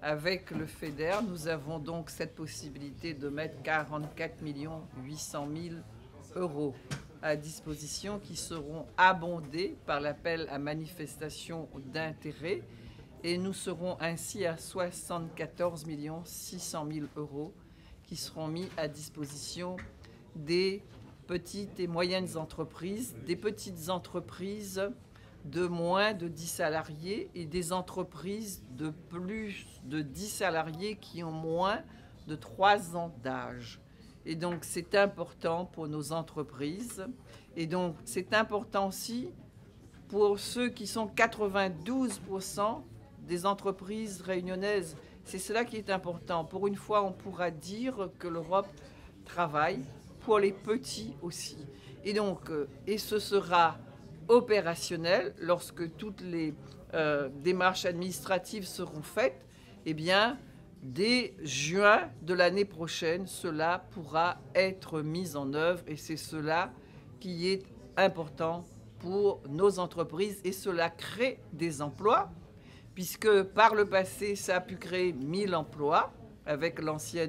Avec le FEDER, nous avons donc cette possibilité de mettre 44 800 000 € à disposition qui seront abondés par l'appel à manifestation d'intérêt et nous serons ainsi à 74 600 000 € qui seront mis à disposition des petites et moyennes entreprises, des petites entreprises de moins de 10 salariés et des entreprises de plus de 10 salariés qui ont moins de 3 ans d'âge. Et donc c'est important pour nos entreprises. Et donc c'est important aussi pour ceux qui sont 92% des entreprises réunionnaises. C'est cela qui est important. Pour une fois, on pourra dire que l'Europe travaille pour les petits aussi. Et donc, et ce sera opérationnel lorsque toutes les démarches administratives seront faites. Eh bien, dès juin de l'année prochaine, cela pourra être mis en œuvre et c'est cela qui est important pour nos entreprises et cela crée des emplois puisque par le passé, ça a pu créer 1000 emplois avec l'ancien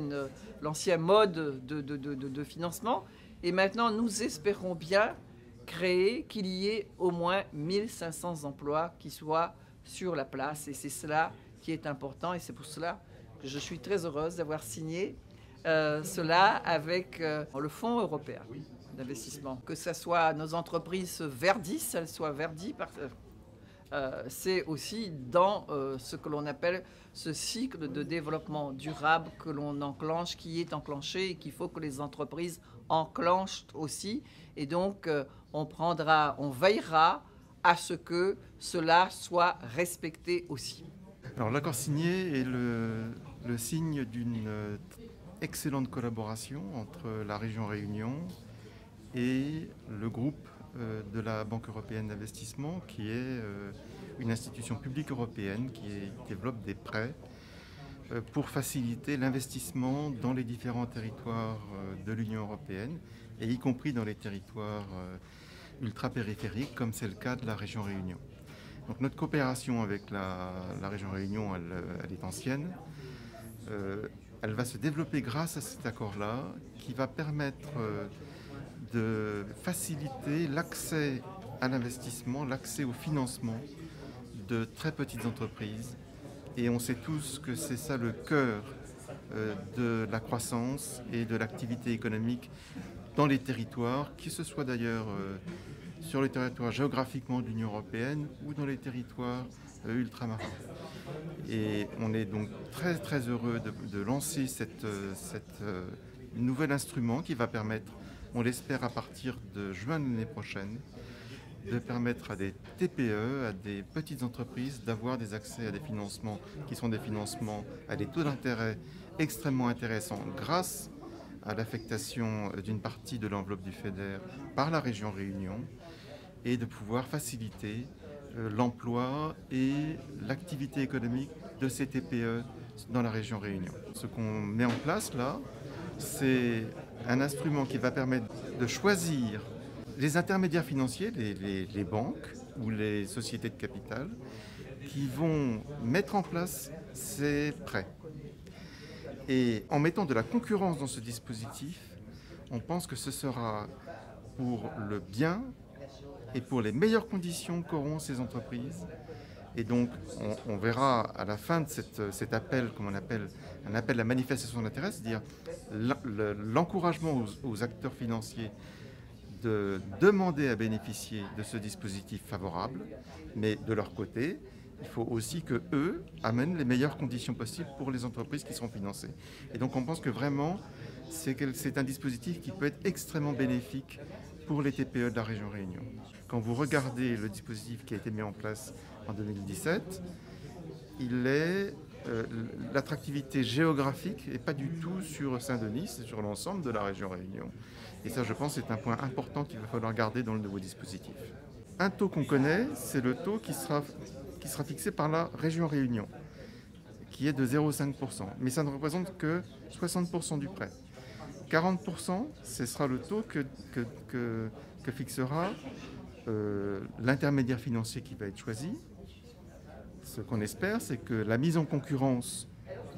mode de financement et maintenant, nous espérons bien créer qu'il y ait au moins 1500 emplois qui soient sur la place et c'est cela qui est important et c'est pour cela que je suis très heureuse d'avoir signé cela avec le Fonds européen d'investissement. Que ce soit nos entreprises verdissent, elles soient verdies, c'est aussi dans ce que l'on appelle ce cycle de développement durable que l'on enclenche, qui est enclenché et qu'il faut que les entreprises enclenchent aussi. Et donc, on veillera à ce que cela soit respecté aussi. Alors l'accord signé est le signe d'une excellente collaboration entre la région Réunion et le groupe de la Banque européenne d'investissement, qui est une institution publique européenne qui développe des prêts pour faciliter l'investissement dans les différents territoires de l'Union européenne, et y compris dans les territoires ultra-périphériques, comme c'est le cas de la région Réunion. Donc notre coopération avec la région Réunion, elle est ancienne. Elle va se développer grâce à cet accord-là, qui va permettre de faciliter l'accès à l'investissement, l'accès au financement de très petites entreprises. Et on sait tous que c'est ça le cœur de la croissance et de l'activité économique dans les territoires, que ce soit d'ailleurs sur les territoires géographiquement de l'Union européenne ou dans les territoires ultramarins. Et on est donc très très heureux de lancer cet nouvel instrument qui va permettre, on l'espère à partir de juin de l'année prochaine, de permettre à des TPE, à des petites entreprises d'avoir des accès à des financements qui sont des financements à des taux d'intérêt extrêmement intéressants grâce à l'affectation d'une partie de l'enveloppe du FEDER par la région Réunion et de pouvoir faciliter l'emploi et l'activité économique de ces TPE dans la région Réunion. Ce qu'on met en place là, c'est un instrument qui va permettre de choisir les intermédiaires financiers, les banques ou les sociétés de capital, qui vont mettre en place ces prêts. Et en mettant de la concurrence dans ce dispositif, on pense que ce sera pour le bien et pour les meilleures conditions qu'auront ces entreprises. Et donc, on verra à la fin de cet appel, comme on appelle un appel à manifestation d'intérêt, c'est-à-dire l'encouragement aux acteurs financiers de demander à bénéficier de ce dispositif favorable, mais de leur côté, il faut aussi qu'eux amènent les meilleures conditions possibles pour les entreprises qui seront financées. Et donc on pense que vraiment, c'est un dispositif qui peut être extrêmement bénéfique pour les TPE de la région Réunion. Quand vous regardez le dispositif qui a été mis en place en 2017, l'attractivité géographique n'est pas du tout sur Saint-Denis, c'est sur l'ensemble de la région Réunion. Et ça, je pense, c'est un point important qu'il va falloir garder dans le nouveau dispositif. Un taux qu'on connaît, c'est le taux qui sera qui sera fixé par la région Réunion, qui est de 0,5%. Mais ça ne représente que 60% du prêt. 40%, ce sera le taux que fixera l'intermédiaire financier qui va être choisi. Ce qu'on espère, c'est que la mise en concurrence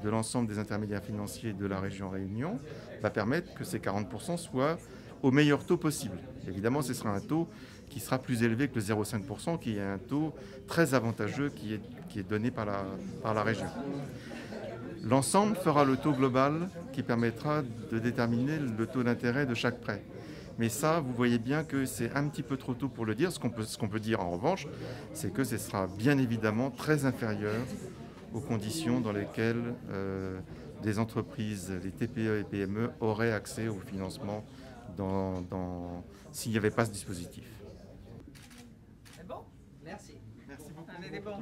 de l'ensemble des intermédiaires financiers de la région Réunion va permettre que ces 40% soient au meilleur taux possible. Évidemment, ce sera un taux qui sera plus élevé que le 0,5%, qui est un taux très avantageux qui est donné par la région. L'ensemble fera le taux global qui permettra de déterminer le taux d'intérêt de chaque prêt. Mais ça, vous voyez bien que c'est un petit peu trop tôt pour le dire. Ce qu'on peut dire en revanche, c'est que ce sera bien évidemment très inférieur aux conditions dans lesquelles des entreprises, les TPE et PME, auraient accès au financement s'il n'y avait pas ce dispositif. C'est bon? Merci. Merci beaucoup. Allez, les bons.